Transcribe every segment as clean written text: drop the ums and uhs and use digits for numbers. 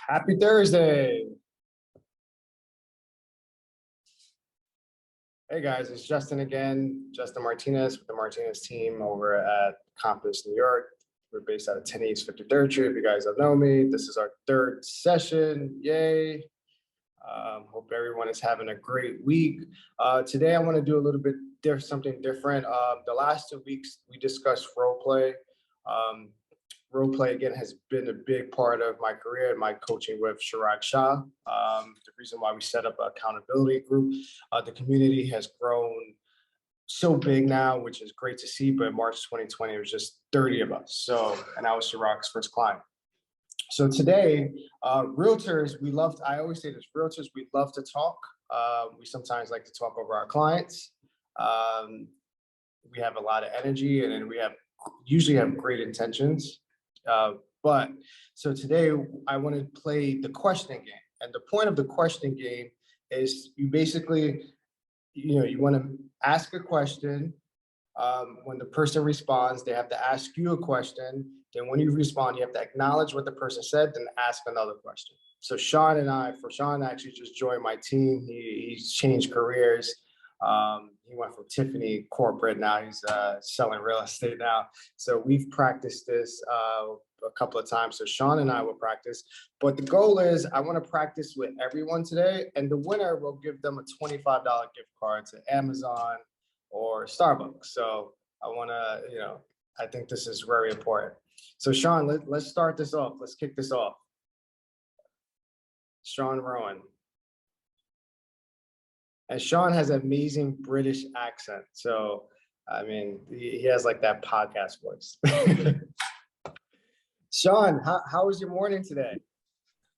Happy Thursday. Hey guys, it's Justin again, Justin Martinez with the Martinez team over at Compass, New York. We're based out of 10 East 53rd Street. If you guys don't know me, this is our third session. Yay. Hope everyone is having a great week. Today I want to do a little bit something different. The last 2 weeks we discussed role play. Role play, again, has been a big part of my career and my coaching with Chirag Shah. The reason why we set up an accountability group, the community has grown so big now, which is great to see. But in March 2020, it was just 30 of us. And I was Chirag's first client. So today, realtors, I always say this, realtors, we love to talk. We sometimes like to talk over our clients. We have a lot of energy and then we usually have great intentions. So today I want to play the questioning game. And the point of the questioning game is you basically, you want to ask a question. When the person responds, they have to ask you a question. Then when you respond, you have to acknowledge what the person said, then ask another question. So Sean actually just joined my team. He's changed careers. He went from Tiffany corporate, now he's selling real estate now. So we've practiced this a couple of times. So Sean and I will practice, but the goal is I want to practice with everyone today, and the winner will give them a $25 gift card to Amazon or Starbucks. So I want to, I think this is very important. So Sean, let's start this off. Let's kick this off. Sean Rowan. And Sean has an amazing British accent. So, I mean, he has like that podcast voice. Sean, how was your morning today?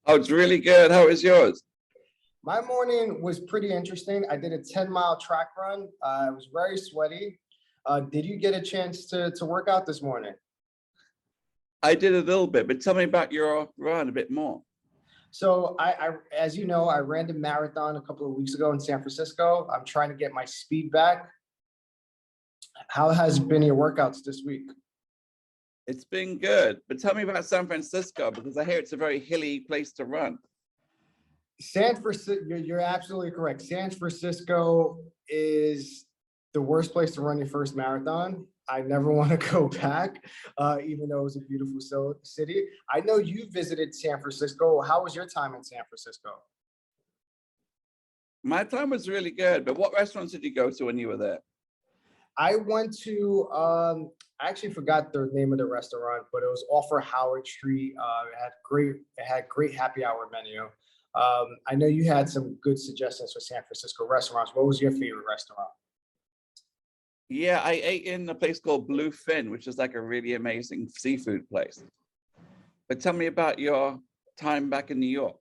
Oh, it's really good. How was yours? My morning was pretty interesting. I did a 10-mile track run. It was very sweaty. Did you get a chance to work out this morning? I did a little bit, but tell me about your run a bit more. So as you know, I ran the marathon a couple of weeks ago in San Francisco. I'm trying to get my speed back. How has been your workouts this week? It's been good, but tell me about San Francisco, because I hear it's a very hilly place to run. San Francisco, you're absolutely correct. San Francisco is the worst place to run your first marathon. I never want to go back, even though it was a beautiful city. I know you visited San Francisco. How was your time in San Francisco? My time was really good, but what restaurants did you go to when you were there? I went to, I actually forgot the name of the restaurant, but it was off of Howard Street. It had great happy hour menu. I know you had some good suggestions for San Francisco restaurants. What was your favorite restaurant? Yeah, I ate in a place called Bluefin, which is like a really amazing seafood place. But tell me about your time back in New York.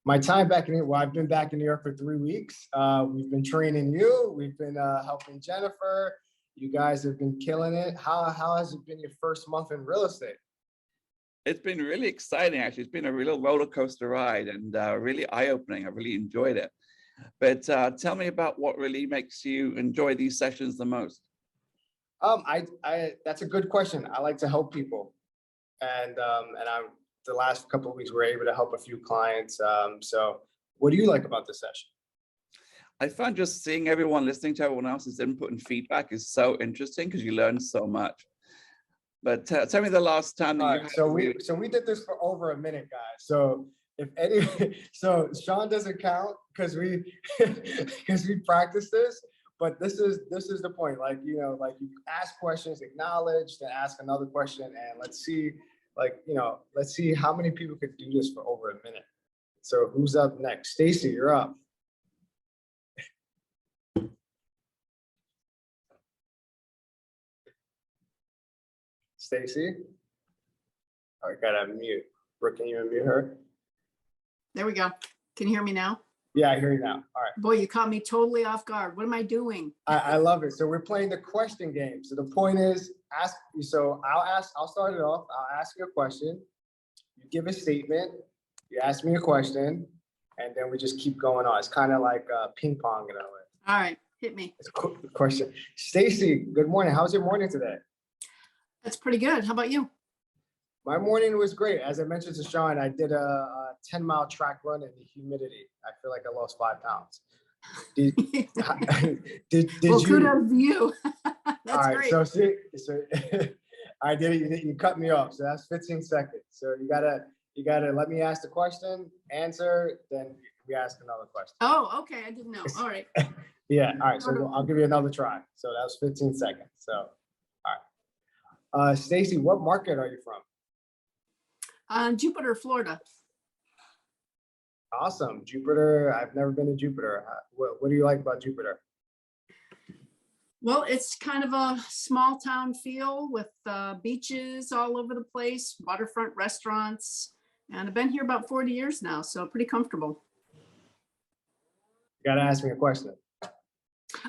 My time back in New York, well, I've been back in New York for 3 weeks. We've been training you. We've been helping Jennifer. You guys have been killing it. How has it been your first month in real estate? It's been really exciting, actually. It's been a real roller coaster ride and really eye-opening. I really enjoyed it. But tell me about what really makes you enjoy these sessions the most. That's a good question. I like to help people, and the last couple of weeks we were able to help a few clients. So, what do you like about this session? I found just seeing everyone, listening to everyone else's input and feedback is so interesting because you learn so much. But tell me the last time that you had. So we did this for over a minute, guys. So so Sean doesn't count because we practiced this, but this is the point. Like, you ask questions, acknowledge, then ask another question, and let's see how many people could do this for over a minute. So who's up next? Stacy, you're up. Stacy? Oh, I gotta mute. Brooke, can you unmute her? There we go. Can you hear me now? Yeah, I hear you now. All right. Boy, you caught me totally off guard. What am I doing? I love it. So we're playing the question game. So the point is, I'll start it off. I'll ask you a question. You give a statement. You ask me a question, and then we just keep going on. It's kind of like ping pong in a way. All right, hit me. It's a quick question. Stacy, good morning. How's your morning today? That's pretty good. How about you? My morning was great. As I mentioned to Sean, I did a 10-mile track run in the humidity. I feel like I lost 5 pounds. Did, did Well, you? kudos to you. All That's right, great. so I did it. You cut me off. So that's 15 seconds. So you gotta let me ask the question, answer, then we ask another question. Oh, okay. I didn't know. All right. Yeah. All right. So I'll give you another try. So that was 15 seconds. So, all right. Stacy, what market are you from? Jupiter, Florida. Awesome. Jupiter. I've never been to Jupiter. What do you like about Jupiter? Well, it's kind of a small town feel with beaches all over the place, waterfront restaurants. And I've been here about 40 years now, so pretty comfortable. You gotta ask me a question.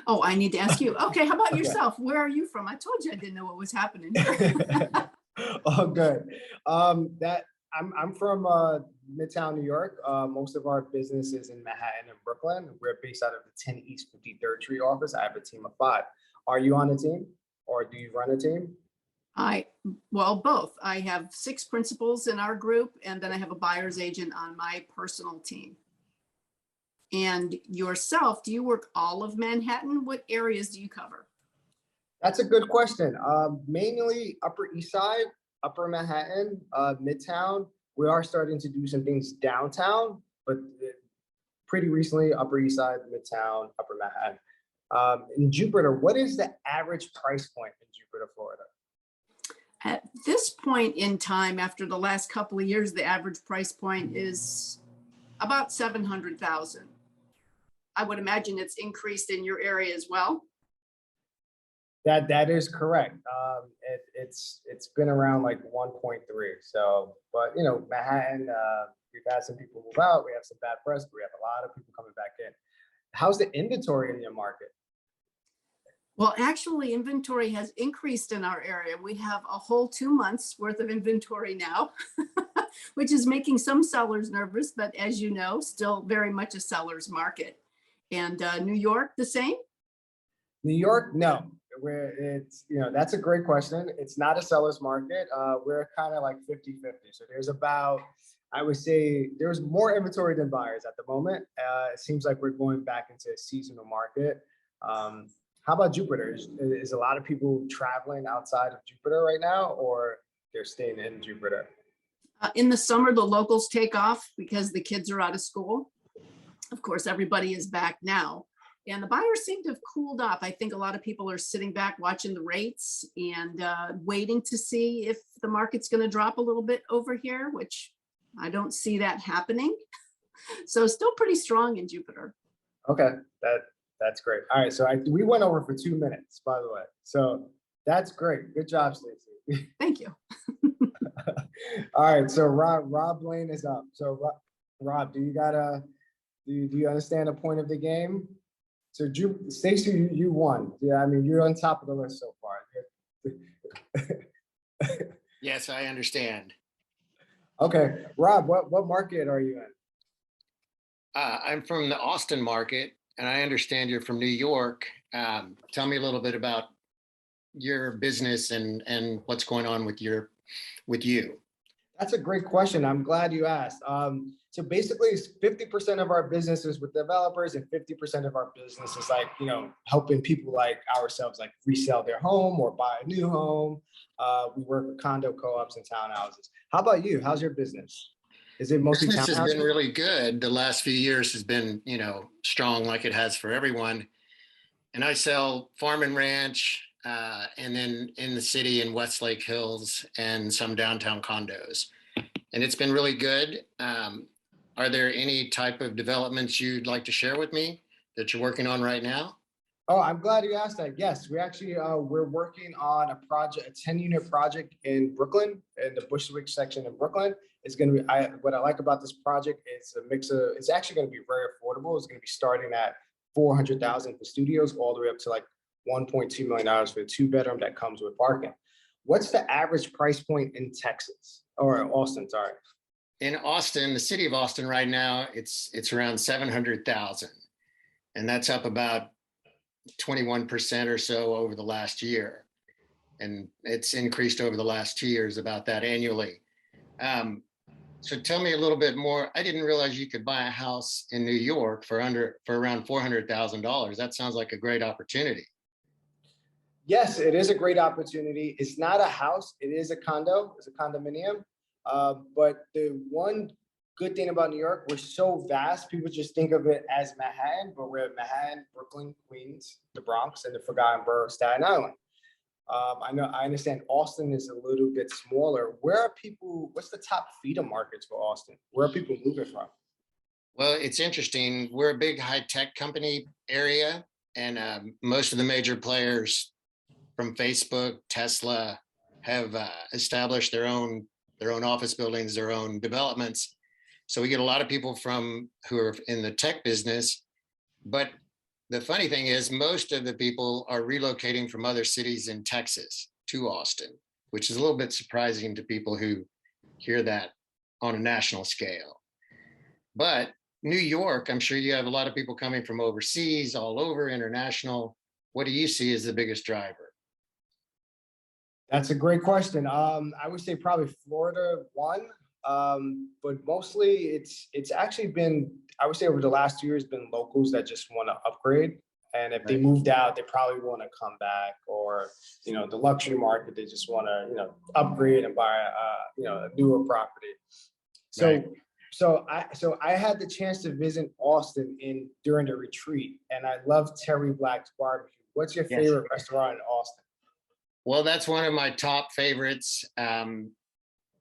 Oh, I need to ask you. Okay, how about Okay. yourself? Where are you from? I told you I didn't know what was happening here. Oh, good. I'm from Midtown, New York. Most of our business is in Manhattan and Brooklyn. We're based out of the 10 East 53rd Street office. I have a team of 5. Are you on a team, or do you run a team? Well, both. I have 6 principals in our group, and then I have a buyer's agent on my personal team. And yourself, do you work all of Manhattan? What areas do you cover? That's a good question. Mainly Upper East Side, Upper Manhattan, Midtown. We are starting to do some things downtown, but pretty recently, Upper East Side, Midtown, Upper Manhattan. In Jupiter, what is the average price point in Jupiter, Florida? At this point in time, after the last couple of years, the average price point is about 700,000. I would imagine it's increased in your area as well. That is correct. It's been around like 1.3. So, but you know, Manhattan, we've had some people move out. We have some bad press, but we have a lot of people coming back in. How's the inventory in your market? Well, actually, inventory has increased in our area. We have a whole 2 months worth of inventory now, which is making some sellers nervous, but as you know, still very much a seller's market. And New York, the same? New York, no. That's a great question. It's not a seller's market. We're kind of like 50-50. So there's about, I would say there's more inventory than buyers at the moment. It seems like we're going back into a seasonal market. How about Jupiter? Is a lot of people traveling outside of Jupiter right now, or they're staying in Jupiter? In the summer, the locals take off because the kids are out of school. Of course, everybody is back now. And the buyers seem to have cooled off. I think a lot of people are sitting back watching the rates and waiting to see if the market's going to drop a little bit over here, which I don't see that happening. So still pretty strong in Jupiter. Okay, that's great. All right, so we went over for 2 minutes, by the way. So that's great. Good job, Stacey. Thank you. All right, so Rob Lane is up. So Rob, do you understand the point of the game? So Stacey, you won. Yeah, I mean, you're on top of the list so far. Yes, I understand. Okay, Rob, what market are you in? I'm from the Austin market, and I understand you're from New York. Tell me a little bit about your business and what's going on with you. That's a great question. I'm glad you asked. So basically, 50% of our business is with developers, and 50% of our business is like, helping people like ourselves, like resell their home or buy a new home. We work with condo co-ops and townhouses. How about you? How's your business? Is it mostly Business has been townhouses? really good. The last few years has been, strong like it has for everyone. And I sell farm and ranch, and then in the city in Westlake Hills and some downtown condos. And it's been really good. Are there any type of developments you'd like to share with me that you're working on right now? Oh, I'm glad you asked that. Yes, we actually, we're working on a project, a 10-unit project in Brooklyn, in the Bushwick section in Brooklyn. It's going to be, what I like about this project is a mix of, it's actually going to be very affordable. It's going to be starting at $400,000 for studios, all the way up to like $1.2 million for a 2-bedroom that comes with parking. What's the average price point in Texas or Austin? Sorry. In Austin, the city of Austin right now, it's around 700,000, and that's up about 21% or so over the last year. And it's increased over the last 2 years about that annually. So tell me a little bit more. I didn't realize you could buy a house in New York for around $400,000. That sounds like a great opportunity. Yes, it is a great opportunity. It's not a house, it is a condo, it's a condominium. But the one good thing about New York, we're so vast, people just think of it as Manhattan, but we're Manhattan, Brooklyn, Queens, the Bronx, and the Forgotten Borough of Staten Island. I understand Austin is a little bit smaller. Where are people, what's the top feeder markets for Austin? Where are people moving from? Well, it's interesting. We're a big high tech company area, and most of the major players from Facebook, Tesla, have established their own office buildings, their own developments. So we get a lot of people from who are in the tech business. But the funny thing is, most of the people are relocating from other cities in Texas to Austin, which is a little bit surprising to people who hear that on a national scale. But New York, I'm sure you have a lot of people coming from overseas, all over, international. What do you see as the biggest driver? That's a great question. I would say probably Florida one, but mostly it's actually been, I would say over the last 2 years, been locals that just want to upgrade. And if they Right. moved out, they probably want to come back, or the luxury market, they just want to upgrade and buy a newer property. So Right. so I had the chance to visit Austin during the retreat, and I love Terry Black's barbecue. What's your Yes. favorite restaurant in Austin? Well, that's one of my top favorites.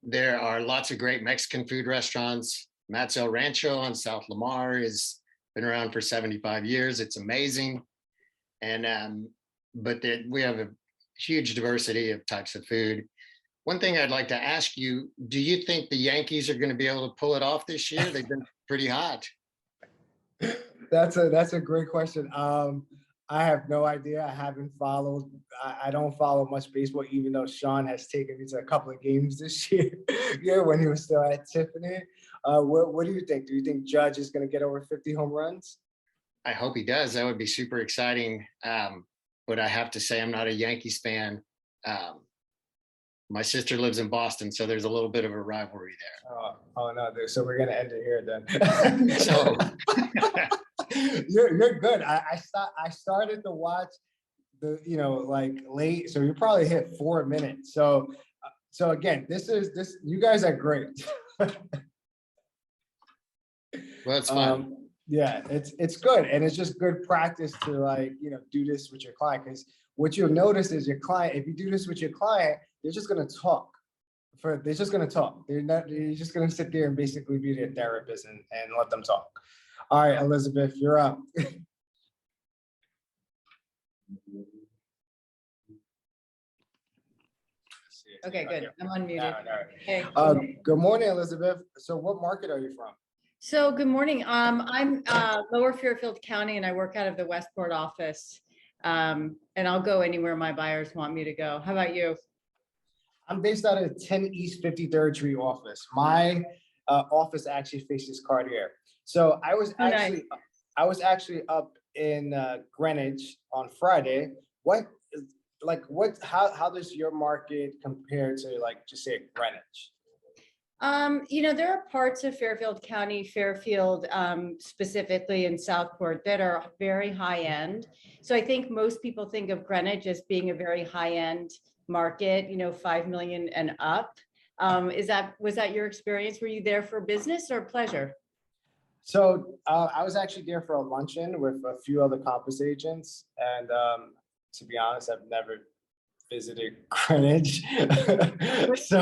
There are lots of great Mexican food restaurants. Matt's El Rancho on South Lamar has been around for 75 years. It's amazing. And but we have a huge diversity of types of food. One thing I'd like to ask you, do you think the Yankees are going to be able to pull it off this year? They've been pretty hot. That's a great question. I have no idea. I haven't followed. I don't follow much baseball, even though Sean has taken me to a couple of games this year. Yeah, when he was still at Tiffany. What do you think? Do you think Judge is going to get over 50 home runs? I hope he does. That would be super exciting. But I have to say, I'm not a Yankees fan. My sister lives in Boston, so there's a little bit of a rivalry there. Oh no! So we're gonna end it here then. So you're good. I started to watch the like late, so you probably hit 4 minutes. So again, this you guys are great. Well, it's fun. Yeah, it's good, and it's just good practice to do this with your client, because what you'll notice is your client, if you do this with your client, they're just gonna talk. They're just gonna talk. You're just gonna sit there and basically be their therapist and let them talk. All right, Elizabeth, you're up. Okay, good. I'm unmuted. Okay. Good morning, Elizabeth. So what market are you from? So good morning. I'm Lower Fairfield County and I work out of the Westport office. And I'll go anywhere my buyers want me to go. How about you? I'm based out of 10 East 53rd Street office. My office actually faces Cartier. So I was nice. actually up in Greenwich on Friday. How does your market compare to just say Greenwich? There are parts of Fairfield County, Fairfield specifically in Southport, that are very high end. So I think most people think of Greenwich as being a very high end market, 5 million and up. Was that your experience? Were you there for business or pleasure? So I was actually there for a luncheon with a few other Compass agents, and to be honest, I've never visited Greenwich, so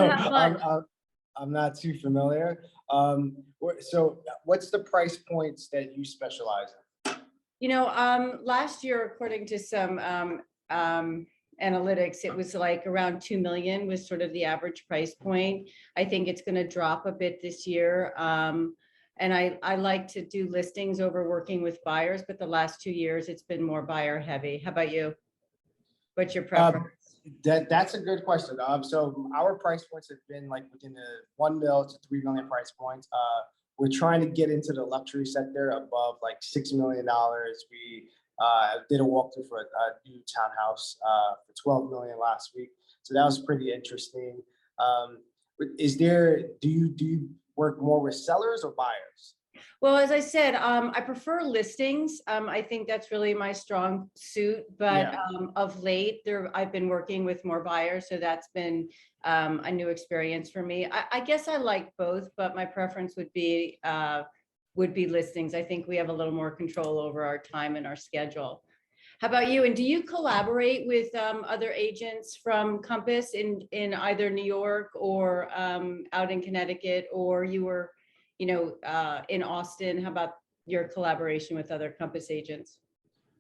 I'm not too familiar. So what's the price points that you specialize in? Last year, according to some analytics, it was like around 2 million was sort of the average price point. I think it's going to drop a bit this year. And I like to do listings over working with buyers, but the last 2 years, it's been more buyer heavy. How about you? What's your preference? That's a good question. So our price points have been within the 1 mil to 3 million price points. We're trying to get into the luxury sector above $6 million. We did a walkthrough for a new townhouse for 12 million last week. So that was pretty interesting. do you work more with sellers or buyers? Well, as I said, I prefer listings. I think that's really my strong suit, but Yeah. of late I've been working with more buyers. So that's been a new experience for me. I guess I like both, but my preference would be listings. I think we have a little more control over our time and our schedule. How about you? And do you collaborate with other agents from Compass in either New York or out in Connecticut, or you were in Austin? How about your collaboration with other Compass agents?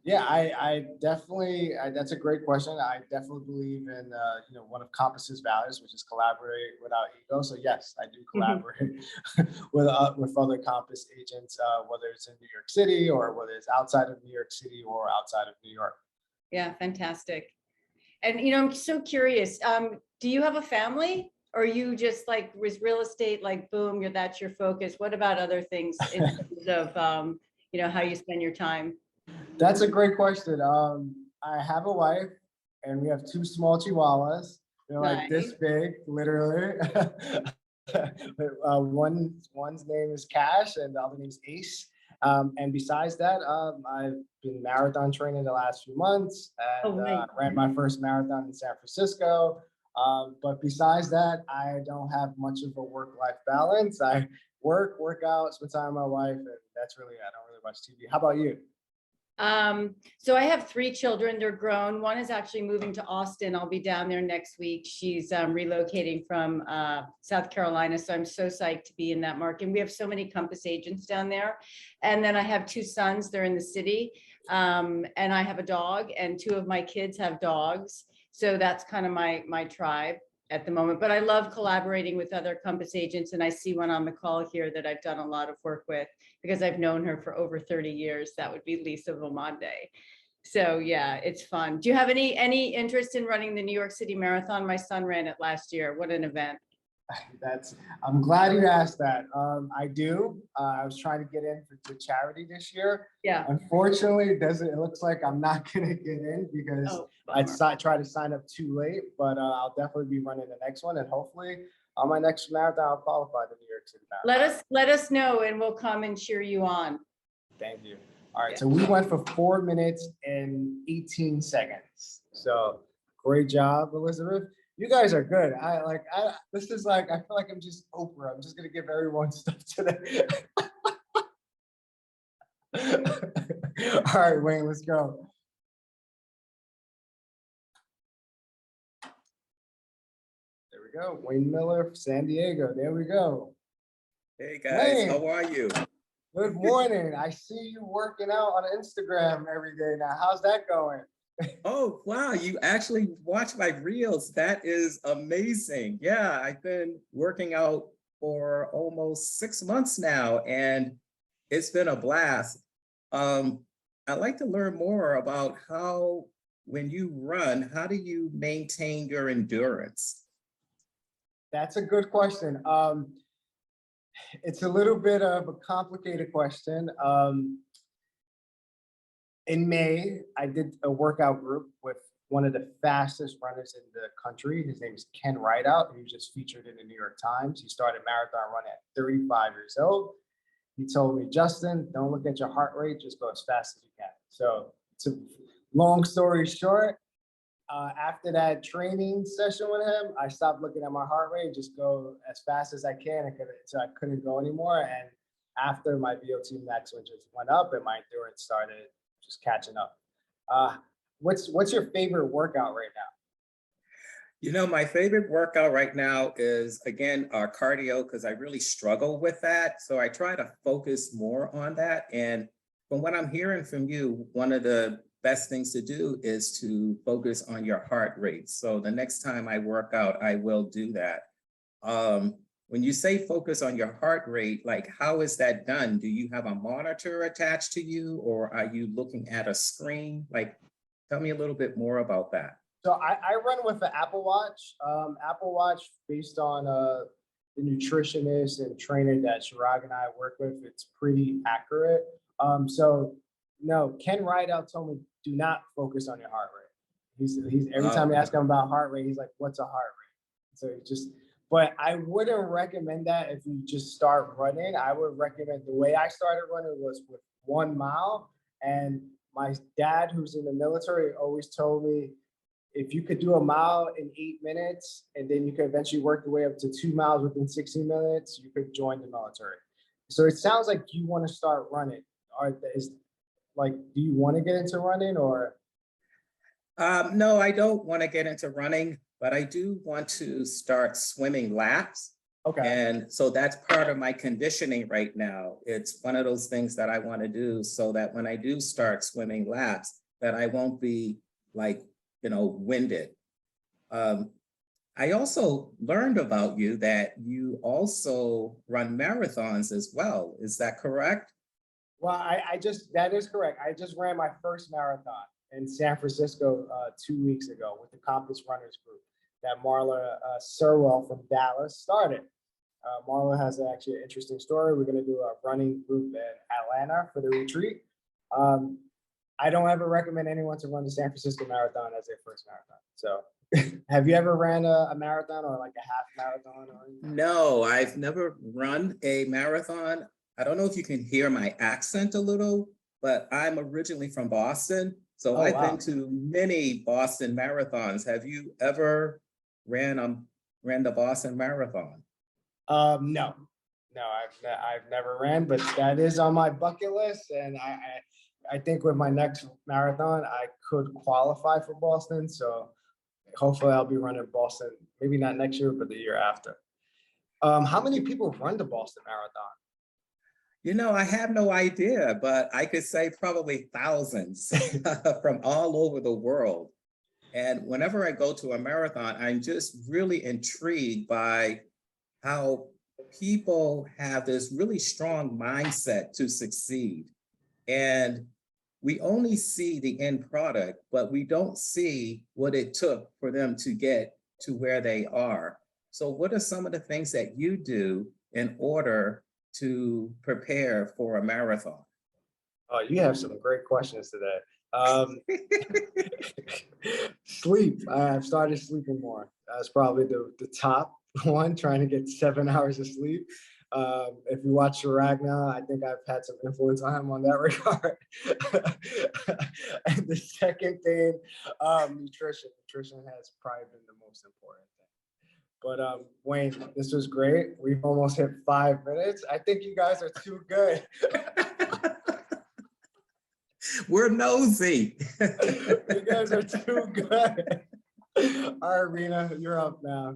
Yeah, I definitely, that's a great question. I definitely believe in, one of Compass's values, which is collaborate without ego. So yes, I do collaborate with other Compass agents, whether it's in New York City or whether it's outside of New York City or outside of New York. Yeah, fantastic. And, I'm so curious, do you have a family? Or are you just like with real estate, like boom, that's your focus? What about other things in terms of, how you spend your time? That's a great question. I have a wife and we have 2 small chihuahuas. They're like this big, literally. One's name is Cash and the other name is Ace. And besides that, I've been marathon training the last few months and ran my first marathon in San Francisco. But besides that, I don't have much of a work-life balance. I work out, spend time with my wife, and that's really, I don't really watch TV. How about you? So I have 3 children. They're grown. One is actually moving to Austin. I'll be down there next week. She's relocating from South Carolina. So I'm so psyched to be in that market. And we have so many Compass agents down there. And then I have 2 sons. They're in the city. And I have a dog, and 2 of my kids have dogs. So that's kind of my tribe at the moment. But I love collaborating with other Compass agents. And I see one on the call here that I've done a lot of work with because I've known her for over 30 years. That would be Lisa Vomande. So yeah, it's fun. Do you have any interest in running the New York City Marathon? My son ran it last year. What an event. I'm glad you asked that. I do. I was trying to get in for charity this year. Yeah. Unfortunately, it looks like I'm not going to get in because I tried to sign up too late, but I'll definitely be running the next one. And hopefully on my next marathon, I'll qualify the New York City Marathon. Let us know and we'll come and cheer you on. Thank you. All right. So we went for 4 minutes and 18 seconds. So great job, Elizabeth. You guys are good. This is like, I feel like I'm just Oprah. I'm just going to give everyone stuff today. All right, Wayne, let's go. There we go. Wayne Miller, San Diego. There we go. Hey guys, Wayne, how are you? good morning. I see you working out on Instagram every day now. How's that going? Oh, wow, you actually watch my reels. That is amazing. Yeah, I've been working out for almost 6 months now, and it's been a blast. I'd like to learn more about how, when you run, how do you maintain your endurance? That's a good question. It's a little bit of a complicated question. In May, I did a workout group with one of the fastest runners in the country. His name is Ken Rideout. He was just featured in the New York Times. He started marathon running at 35 years old. He told me, Justin, don't look at your heart rate, just go as fast as you can. So it's a long story short, after that training session with him, I stopped looking at my heart rate, just go as fast as I can until I couldn't go anymore. And after my VO2 max just went up and my endurance started just catching up. What's your favorite workout right now? You know, my favorite workout right now is, again, cardio, because I really struggle with that. So I try to focus more on that. And from what I'm hearing from you, one of the best things to do is to focus on your heart rate. So the next time I work out, I will do that. When you say focus on your heart rate, like how is that done? Do you have a monitor attached to you, or are you looking at a screen? Like, tell me a little bit more about that. So I run with an Apple Watch. Apple Watch, based on the nutritionist and trainer that Chirag and I work with, it's pretty accurate. So no, Ken Rideout told me, do not focus on your heart rate. He's every time I ask him about heart rate, he's like, what's a heart rate? So just But I wouldn't recommend that if you just start running. I would recommend the way I started running was with 1 mile. And my dad, who's in the military, always told me if you could do a mile in 8 minutes, and then you could eventually work your way up to 2 miles within 60 minutes, you could join the military. So it sounds like you want to start running. Do you want to get into running or? No, I don't want to get into running, but I do want to start swimming laps. Okay. And so that's part of my conditioning right now. It's one of those things that I want to do so that when I do start swimming laps, that I won't be like, winded. I also learned about you that you also run marathons as well. Is that correct? Well, that is correct. I just ran my first marathon in San Francisco 2 weeks ago with the Compass Runners Group that Marla Sirwell from Dallas started. Marla has actually an interesting story. We're going to do a running group in Atlanta for the retreat. I don't ever recommend anyone to run the San Francisco Marathon as their first marathon. So have you ever ran a marathon or like a half marathon? No, I've never run a marathon. I don't know if you can hear my accent a little, but I'm originally from Boston. So I've been to many Boston marathons. Have you ever ran the Boston Marathon? No, I've never ran, but that is on my bucket list. And I think with my next marathon, I could qualify for Boston. So hopefully I'll be running Boston, maybe not next year, but the year after. How many people run the Boston Marathon? I have no idea, but I could say probably thousands from all over the world. And whenever I go to a marathon, I'm just really intrigued by how people have this really strong mindset to succeed. And we only see the end product, but we don't see what it took for them to get to where they are. So what are some of the things that you do in order to prepare for a marathon? Oh, you have some great questions today. Sleep. I've started sleeping more. That's probably the top one, trying to get 7 hours of sleep. If you watch Chirag now, I think I've had some influence on him on that regard. And the second thing, nutrition. Nutrition has probably been the most important thing. But Wayne, this was great. We've almost hit 5 minutes. I think you guys are too good. We're nosy. You guys are too good. All right, Rena, you're up now.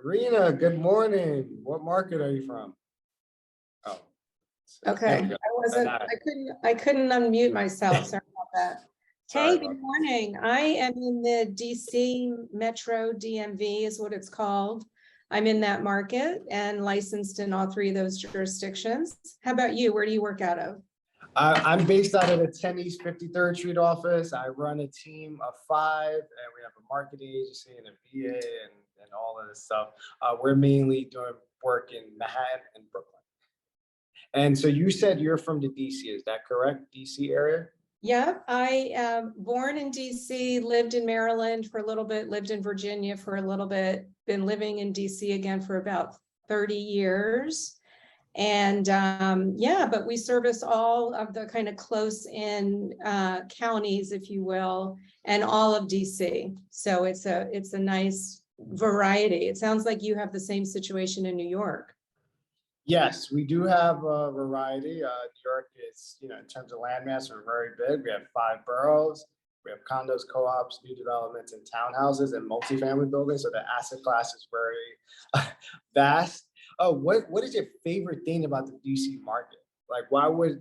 Rena, good morning. What market are you from? Oh. Okay, I couldn't unmute myself. Sorry about that. Hey, good morning. I am in the DC Metro DMV is what it's called. I'm in that market and licensed in all 3 of those jurisdictions. How about you? Where do you work out of? I'm based out of the 10 East 53rd Street office. I run a team of 5, and we have a marketing agency and a VA and all of this stuff. We're mainly doing work in Manhattan and Brooklyn. And so you said you're from the DC, is that correct? DC area? Yeah, I am born in DC, lived in Maryland for a little bit, lived in Virginia for a little bit, been living in DC again for about 30 years. And yeah, but we service all of the kind of close in counties, if you will, and all of DC. So it's a nice variety. It sounds like you have the same situation in New York. Yes, we do have a variety. New York is, in terms of landmass, we're very big. We have 5 boroughs. We have condos, co-ops, new developments, and townhouses and multifamily buildings. So the asset class is very vast. Oh, what is your favorite thing about the DC market? Why would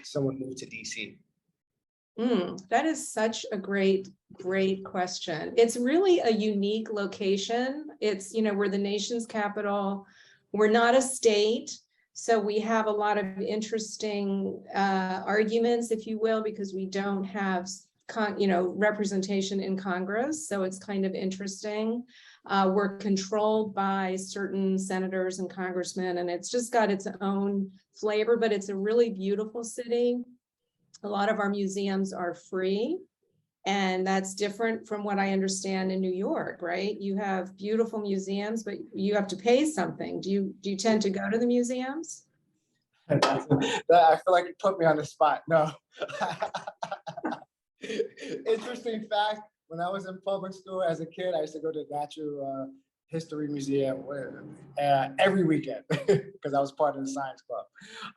someone move to DC? That is such a great question. It's really a unique location. It's, we're the nation's capital. We're not a state, so we have a lot of interesting arguments, if you will, because we don't have, representation in Congress. So it's kind of interesting. We're controlled by certain senators and congressmen, and it's just got its own flavor, but it's a really beautiful city. A lot of our museums are free. And that's different from what I understand in New York, right? You have beautiful museums, but you have to pay something. Do you tend to go to the museums? I feel like you put me on the spot. No. Interesting fact, when I was in public school as a kid, I used to go to the Natural History Museum every weekend because I was part of the science club.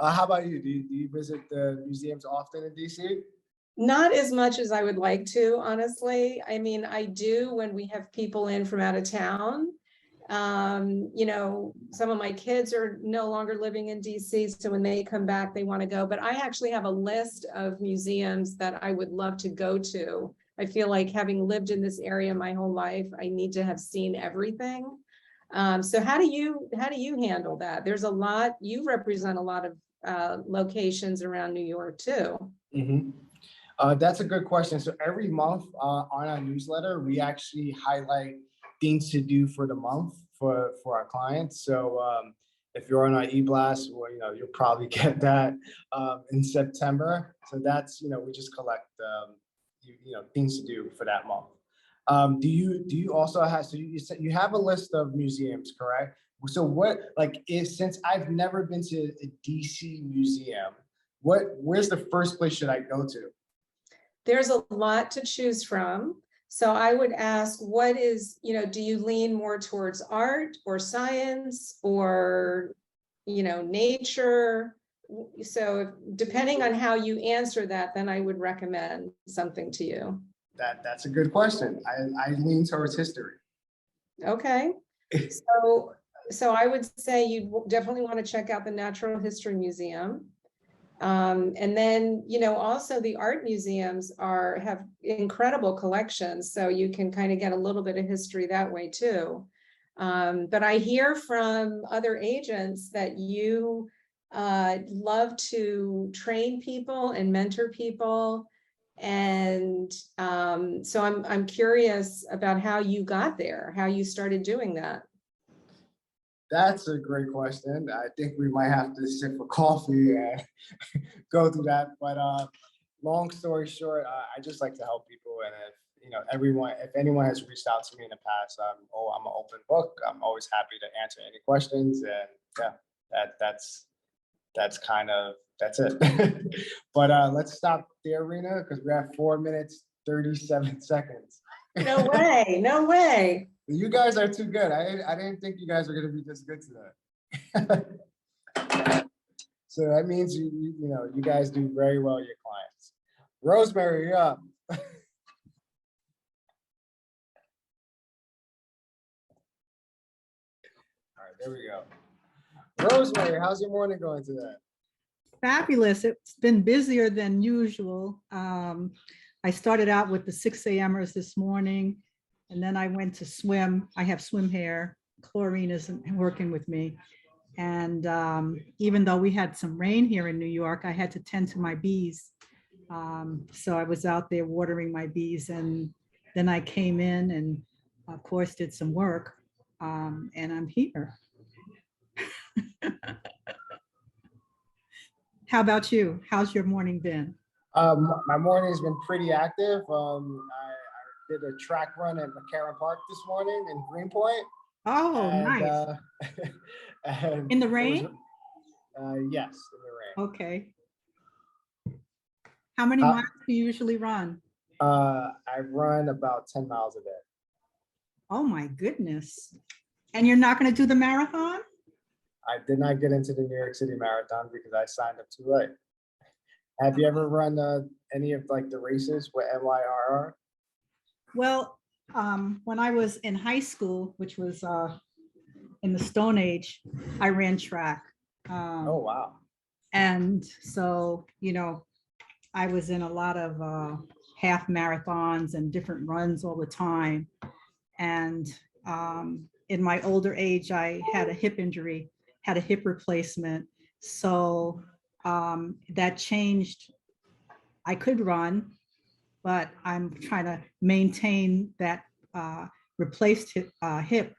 How about you? Do you visit the museums often in DC? Not as much as I would like to, honestly. I mean, I do when we have people in from out of town. You know, some of my kids are no longer living in DC, so when they come back, they want to go. But I actually have a list of museums that I would love to go to. I feel like having lived in this area my whole life, I need to have seen everything. So how do you handle that? There's a lot, you represent a lot of locations around New York too. Mm-hmm. That's a good question. So every month on our newsletter, we actually highlight things to do for the month for our clients. So if you're on our e-blast, well, you know, you'll probably get that in September. So that's, you know, we just collect, you know, things to do for that month. Do you also have, so you said you have a list of museums, correct? So what, like, since I've never been to a DC museum, where's the first place should I go to? There's a lot to choose from. So I would ask, what is, you know, do you lean more towards art or science or, you know, nature? So depending on how you answer that, then I would recommend something to you. That's a good question. I lean towards history. Okay. So I would say you definitely want to check out the Natural History Museum. And then, you know, also the art museums have incredible collections, so you can kind of get a little bit of history that way too. But I hear from other agents that you love to train people and mentor people. And so I'm curious about how you got there, how you started doing that. That's a great question. I think we might have to sit for coffee and go through that. But long story short, I just like to help people. And if, you know, if anyone has reached out to me in the past, I'm an open book. I'm always happy to answer any questions. And yeah, that's it. But let's stop there, Rena, because we're at 4 minutes, 37 seconds. No way, no way. You guys are too good. I didn't think you guys were going to be this good today. So that means you know, you guys do very well with your clients. Rosemary, you're up. All right, there we go. Rosemary, how's your morning going today? Fabulous. It's been busier than usual. I started out with the 6 a.m.ers this morning, and then I went to swim. I have swim hair. Chlorine isn't working with me. And even though we had some rain here in New York, I had to tend to my bees. So I was out there watering my bees, and then I came in and of course did some work, and I'm here. How about you? How's your morning been? My morning's been pretty active. I did a track run at McCarran Park this morning in Greenpoint. Oh, nice. And in the rain? Yes, in the rain. Okay. How many miles do you usually run? I run about 10 miles a day. Oh my goodness. And you're not going to do the marathon? I did not get into the New York City Marathon because I signed up too late. Have you ever run any of like the races with NYRR? Well, when I was in high school, which was in the Stone Age, I ran track. Oh, wow. And so, you know, I was in a lot of half marathons and different runs all the time. And in my older age, I had a hip injury, had a hip replacement. So that changed. I could run, but I'm trying to maintain that replaced hip.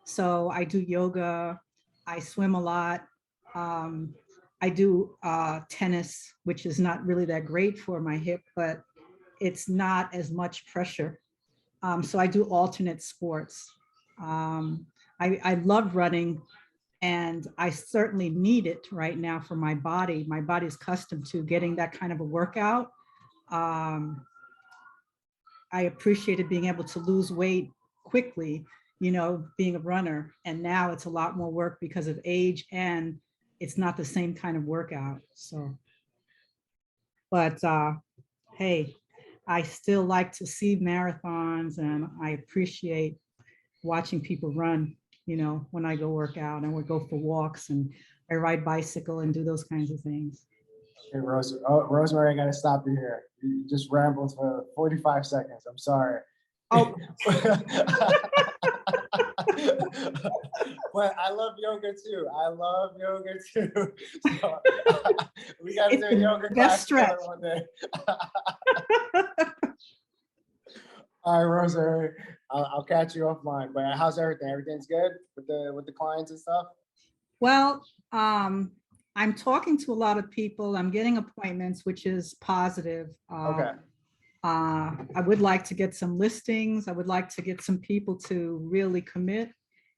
So I do yoga, I swim a lot. I do tennis, which is not really that great for my hip, but it's not as much pressure. So I do alternate sports. I love running, and I certainly need it right now for my body. My body's accustomed to getting that kind of a workout. I appreciated being able to lose weight quickly, being a runner. And now it's a lot more work because of age, and it's not the same kind of workout. So, but hey, I still like to see marathons, and I appreciate watching people run, when I go work out, and we go for walks, and I ride bicycle and do those kinds of things. Okay, Rosemary, I gotta stop you here. You just rambled for 45 seconds. I'm sorry. Oh. But I love yoga too. So, we gotta It's do a the yoga best class stretch. together one day. All right, Rosemary, I'll catch you offline. But how's everything? Everything's good with the clients and stuff? Well, I'm talking to a lot of people. I'm getting appointments, which is positive. Okay. I would like to get some listings. I would like to get some people to really commit.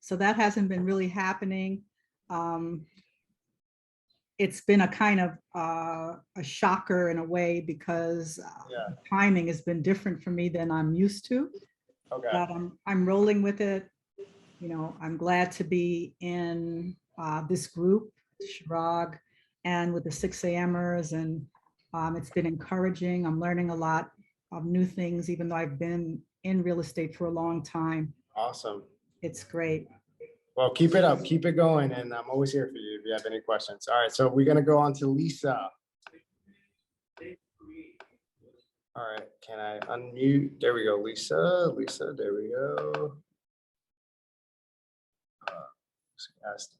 So that hasn't been really happening. It's been a kind of a shocker in a way, because the timing has been different for me than I'm used to. Okay. But I'm rolling with it. I'm glad to be in this group, Chirag, and with the 6 a.m.ers, and it's been encouraging. I'm learning a lot of new things, even though I've been in real estate for a long time. Awesome. It's great. Well, keep it up, keep it going, and I'm always here for you if you have any questions. All right, so we're gonna go on to Lisa. All right, can I unmute? There we go, Lisa, there we go.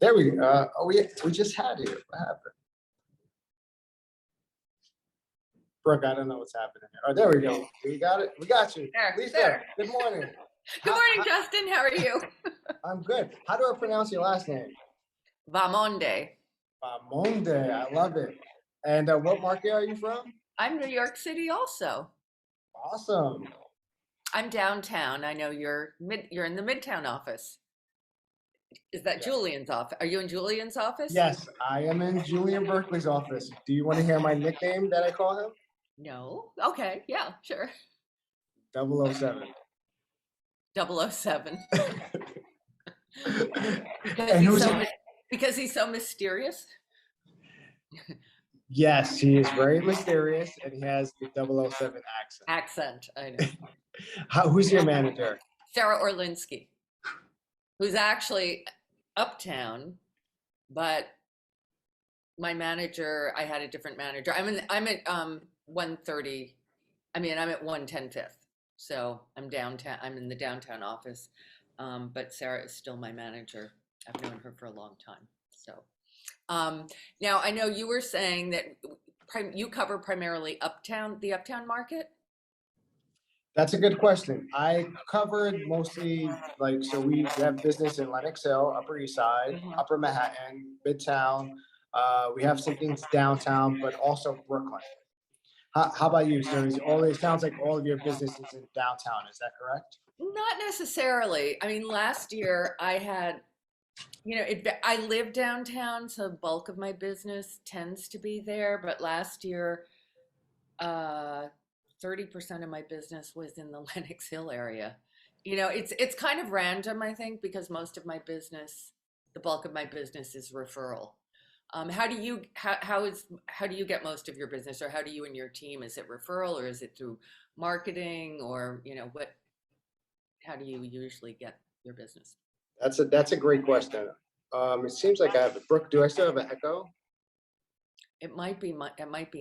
There we go. Oh, we just had you. What happened? Brooke, I don't know what's happening here. Oh, there we go. We got it. We got you. There, Lisa, there. good morning. Good morning, Justin. How are you? I'm good. How do I pronounce your last name? Vamonde. Monde. I love it. And what market are you from? I'm New York City also. Awesome. I'm downtown. I know you're in the Midtown office. Is that Julian's office? Are you in Julian's office? Yes, I am in Julian Berkeley's office. Do you want to hear my nickname that I call him? No. Okay. Yeah, sure. 007. 007. And who's because he's so mysterious? Yes, he is very mysterious, and he has the 007 accent. I know. Who's your manager? Sarah Orlinsky, who's actually uptown, but my manager, I had a different manager. I'm at 130. I'm at 110 Fifth. So I'm downtown. I'm in the downtown office, but Sarah is still my manager. I've known her for a long time. So now I know you were saying that you cover primarily the uptown market. That's a good question. I covered mostly so we have business in Lenox Hill, Upper East Side, Upper Manhattan, Midtown. We have some things downtown, but also Brooklyn. How about you? So it sounds like all of your business is in downtown. Is that correct? Not necessarily. I mean, last year I had, I live downtown, so the bulk of my business tends to be there. But last year, 30% of my business was in the Lenox Hill area. It's kind of random, I think, because most of my business, the bulk of my business is referral. How do you get most of your business, or how do you and your team? Is it referral, or is it through marketing, or how do you usually get your business? That's a great question. It seems like I have Brooke. Do I still have an echo? It might be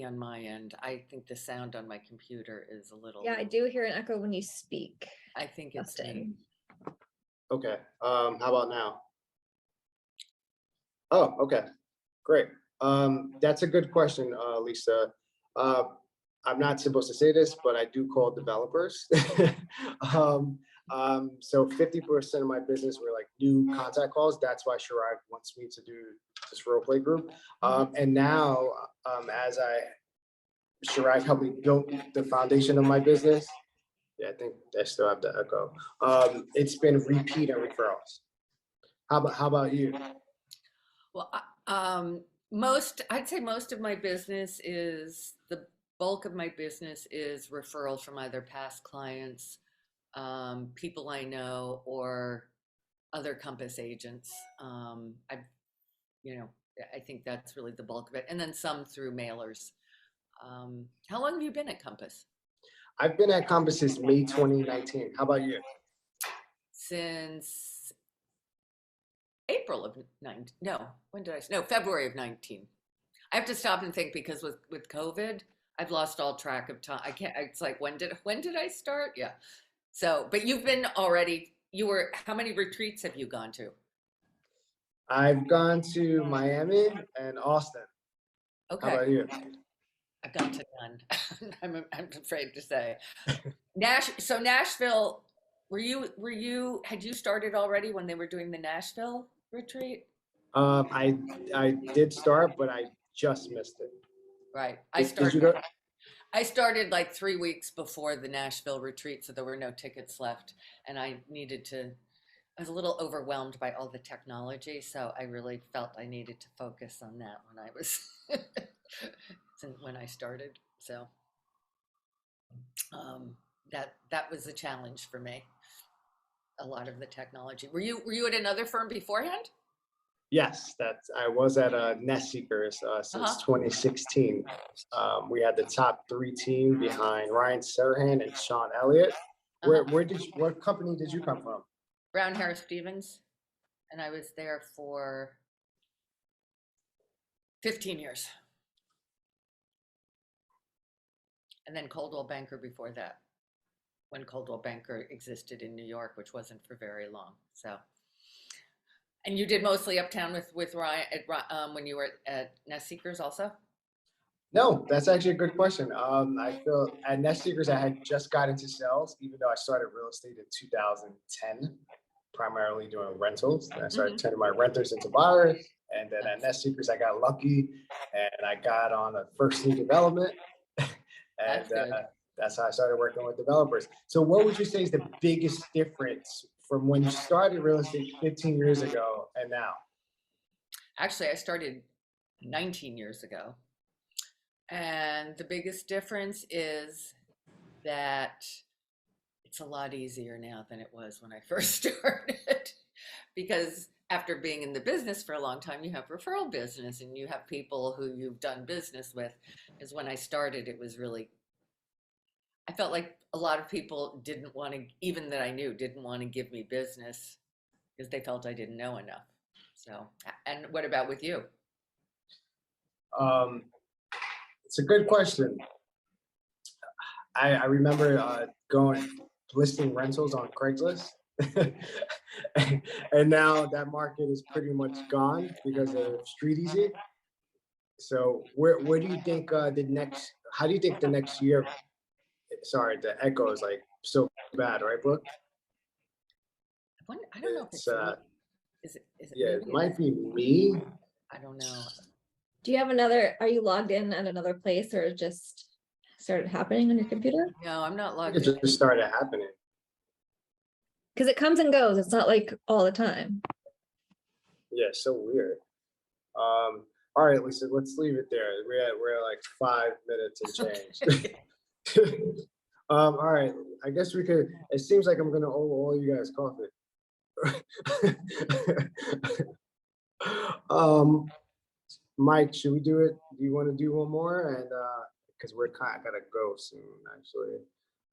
on my end. I think the sound on my computer is a little. Yeah, I do hear an echo when you speak. I think it's me. Okay. How about now? Oh, okay. Great. That's a good question, Lisa. I'm not supposed to say this, but I do call developers. So 50% of my business were like new contact calls. That's why Chirag wants me to do this role play group. And now, Chirag helped me build the foundation of my business. Yeah, I think I still have the echo. It's been repeat and referrals. How about you? Well, I'd say most of my business is the bulk of my business is referrals from either past clients, people I know, or other Compass agents. I think that's really the bulk of it, and then some through mailers. How long have you been at Compass? I've been at Compass since May 2019. How about you? Since April of 19. No, when did I? No, February of 19. I have to stop and think because with COVID, I've lost all track of time. I can't. It's like when did I start? Yeah. So, but you've been already. How many retreats have you gone to? I've gone to Miami and Austin. Okay. How about you? I've gone to none. I'm afraid to say. So Nashville, had you started already when they were doing the Nashville retreat? I did start, but I just missed it. Right. Did you go? I started like 3 weeks before the Nashville retreat, so there were no tickets left, and I was a little overwhelmed by all the technology, so I really felt I needed to focus on that when I started. So that was a challenge for me. A lot of the technology. Were you at another firm beforehand? Yes, I was at Nest Seekers since 2016. We had the top 3 team behind Ryan Serhan and Sean Elliott. What company did you come from? Brown Harris Stevens, and I was there for 15 years. And then Coldwell Banker before that, when Coldwell Banker existed in New York, which wasn't for very long. So, and you did mostly uptown with Ryan when you were at Nest Seekers also? No, that's actually a good question. I feel at Nest Seekers, I had just got into sales, even though I started real estate in 2010, primarily doing rentals. And I started turning my renters into buyers. And then at Nest Seekers, I got lucky and I got on a first new development. And that's how I started working with developers. So what would you say is the biggest difference from when you started real estate 15 years ago and now? Actually, I started 19 years ago. And the biggest difference is that it's a lot easier now than it was when I first started. Because after being in the business for a long time, you have referral business and you have people who you've done business with. Because when I started, it was really, I felt like a lot of people didn't want to, even that I knew, didn't want to give me business because they felt I didn't know enough. So, and what about with you? It's a good question. I remember listing rentals on Craigslist. And now that market is pretty much gone because of Street Easy. So where do you think how do you think the next year, sorry, the echo is like so bad, right, Brooke? I don't know if it's is it yeah, it might be me. I don't know. Do you have are you logged in at another place or it just started happening on your computer? No, I'm not logged in. It just started happening. Because it comes and goes. It's not like all the time. Yeah, so weird. All right, Lisa, let's leave it there. We're at like 5 minutes and change. All right, I guess we could. It seems like I'm gonna owe all you guys coffee. Mike, should we do it? Do you want to do one more? And because I gotta go soon, actually.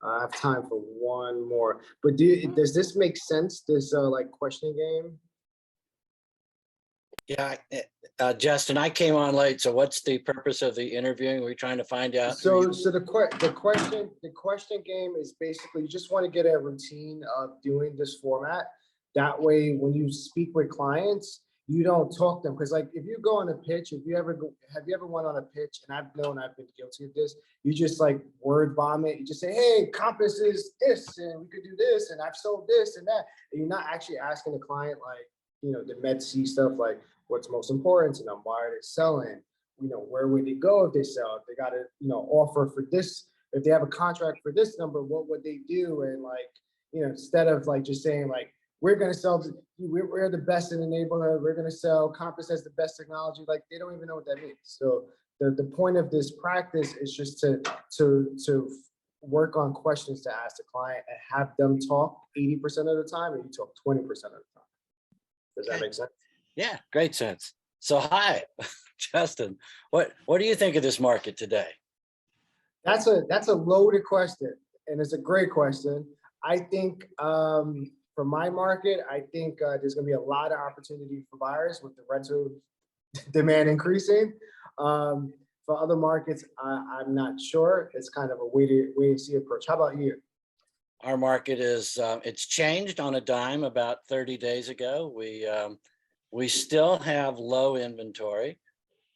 I have time for one more. But does this make sense? This like questioning game? Yeah, Justin, I came on late. So what's the purpose of the interviewing? We're trying to find out. So the question game is basically you just want to get a routine of doing this format. That way, when you speak with clients, you don't talk to them. Because like if you go on a pitch, have you ever went on a pitch? And I've been guilty of this. You just like word vomit. You just say, hey, Compass is this, and we could do this, and I've sold this and that. And you're not actually asking the client like, the Med C stuff, like what's most important to them, why are they selling? Where would they go if they sell? If they got a, offer for this, if they have a contract for this number, what would they do? And like, instead of like just saying like, we're going to sell, we're the best in the neighborhood, we're going to sell, Compass has the best technology, like they don't even know what that means. So the point of this practice is just to work on questions to ask the client and have them talk 80% of the time and you talk 20% of the time. Does that make sense? Yeah, great sense. So hi, Justin, what do you think of this market today? That's a loaded question, and it's a great question. I think for my market, I think there's going to be a lot of opportunity for buyers with the rental demand increasing. For other markets, I'm not sure. It's kind of a wait and see approach. How about you? Our market is it's changed on a dime about 30 days ago. We still have low inventory.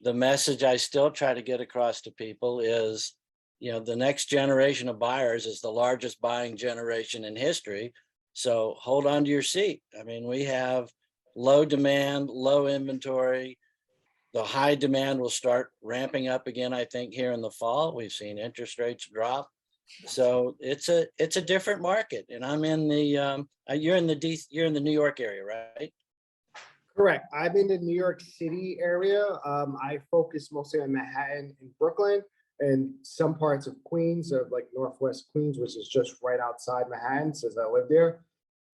The message I still try to get across to people is, the next generation of buyers is the largest buying generation in history. So hold on to your seat. I mean, we have low demand, low inventory. The high demand will start ramping up again, I think, here in the fall. We've seen interest rates drop. So it's a different market. And I'm in the you're in the New York area, right? Correct. I'm in the New York City area. I focus mostly on Manhattan and Brooklyn and some parts of Queens, of like Northwest Queens, which is just right outside Manhattan, since I live there.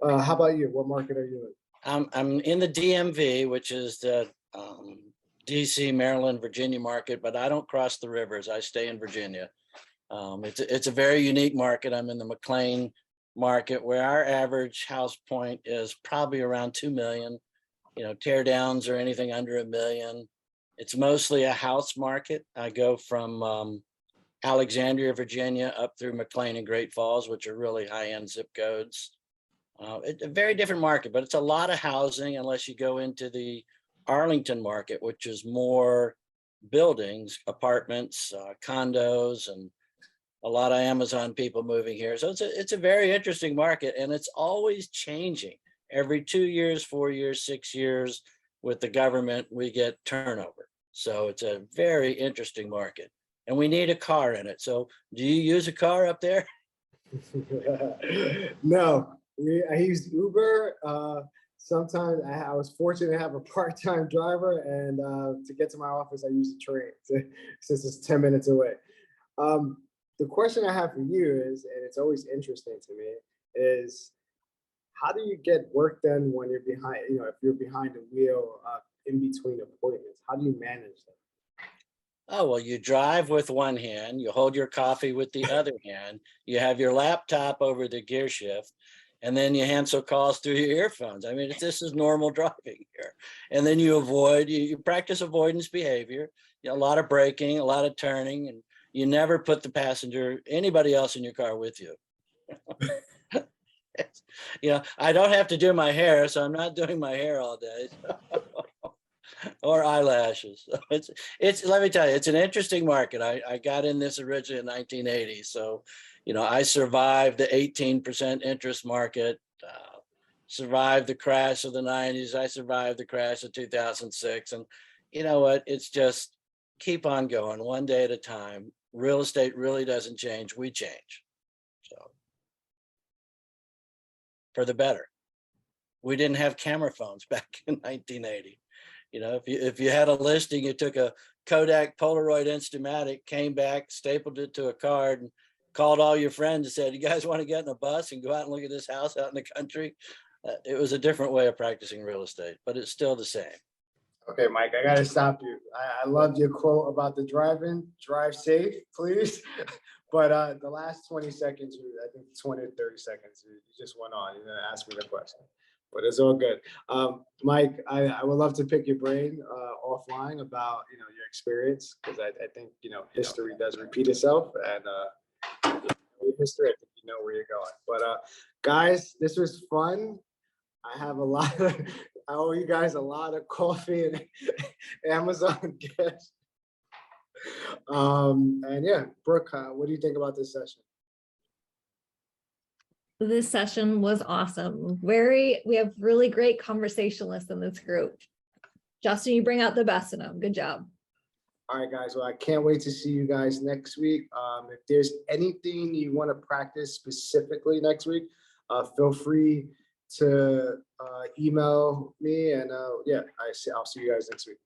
How about you? What market are you in? I'm in the DMV, which is the DC, Maryland, Virginia market, but I don't cross the rivers. I stay in Virginia. It's a very unique market. I'm in the McLean market, where our average house point is probably around 2 million. Tear downs or anything under $1 million. It's mostly a house market. I go from Alexandria, Virginia, up through McLean and Great Falls, which are really high-end zip codes. It's a very different market, but it's a lot of housing unless you go into the Arlington market, which is more buildings, apartments, condos, and a lot of Amazon people moving here. So it's a very interesting market, and it's always changing. Every 2 years, 4 years, 6 years with the government, we get turnover. So it's a very interesting market, and we need a car in it. So do you use a car up there? No, I use Uber. Sometimes I was fortunate to have a part-time driver, and to get to my office, I use the train since it's 10 minutes away. The question I have for you is, and it's always interesting to me, is how do you get work done when you're behind, if you're behind the wheel in between appointments? How do you manage that? Oh, well, you drive with one hand, you hold your coffee with the other hand, you have your laptop over the gear shift, and then you answer calls through your earphones. I mean, this is normal driving here. And then you practice avoidance behavior, a lot of braking, a lot of turning, and you never put the passenger, anybody else in your car with you. I don't have to do my hair, so I'm not doing my hair all day. Or eyelashes. It's let me tell you, it's an interesting market. I got in this originally in 1980. So, I survived the 18% interest market, survived the crash of the 90s. I survived the crash of 2006. And you know what? It's just keep on going one day at a time. Real estate really doesn't change. We change. So for the better. We didn't have camera phones back in 1980. If you had a listing, you took a Kodak Polaroid Instamatic, came back, stapled it to a card, and called all your friends and said, "You guys want to get in a bus and go out and look at this house out in the country?" It was a different way of practicing real estate, but it's still the same. Okay, Mike, I gotta stop you. I loved your quote about the driving. Drive safe, please. But the last 20 seconds, I think 20 or 30 seconds, you just went on. You didn't ask me the question. But it's all good. Mike, I would love to pick your brain offline about your experience, because I think history does repeat itself, and history, I think where you're going. But guys, this was fun. I have a lot of I owe you guys a lot of coffee and Amazon gifts. And yeah, Brooke, what do you think about this session? This session was awesome. We have really great conversationalists in this group. Justin, you bring out the best in them. Good job. All right, guys. Well, I can't wait to see you guys next week. If there's anything you want to practice specifically next week, feel free to email me. And yeah, I'll see you guys next week.